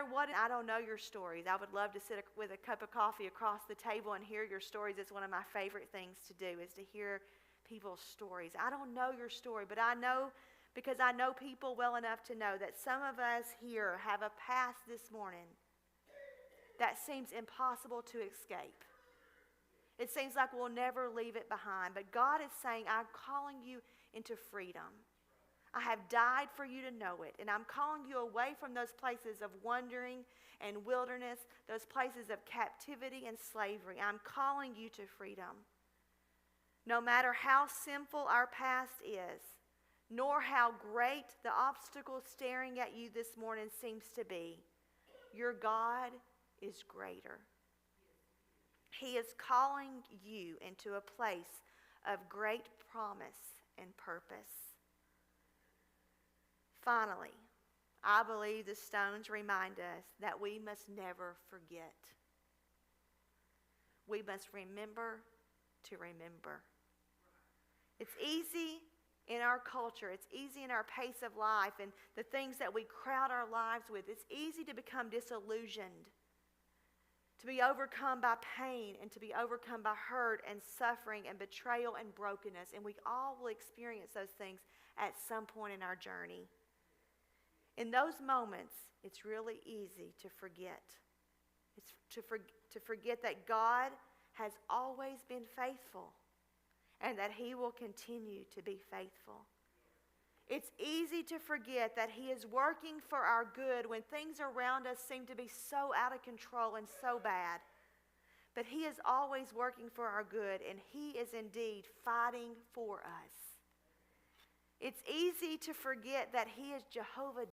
What I don't know your stories. I would love to sit with a cup of coffee across the table and hear your stories. It's one of my favorite things to do, is to hear people's stories. I don't know your story, but I know, because I know people well enough to know that some of us here have a past this morning that seems impossible to escape. It seems like we'll never leave it behind. But God is saying, I'm calling you into freedom. I have died for you to know it. And I'm calling you away from those places of wandering and wilderness, those places of captivity and slavery. I'm calling you to freedom. No matter how sinful our past is, nor how great the obstacle staring at you this morning seems to be, your God is greater. He is calling you into a place of great promise and purpose. Finally, I believe the stones remind us that we must never forget. We must remember to remember. It's easy in our culture, it's easy in our pace of life and the things that we crowd our lives with. It's easy to become disillusioned, to be overcome by pain and to be overcome by hurt and suffering and betrayal and brokenness. And we all will experience those things at some point in our journey. In those moments, it's really easy to forget. It's to forget that God has always been faithful and that He will continue to be faithful. It's easy to forget that He is working for our good when things around us seem to be so out of control and so bad. But He is always working for our good, and He is indeed fighting for us. It's easy to forget that He is Jehovah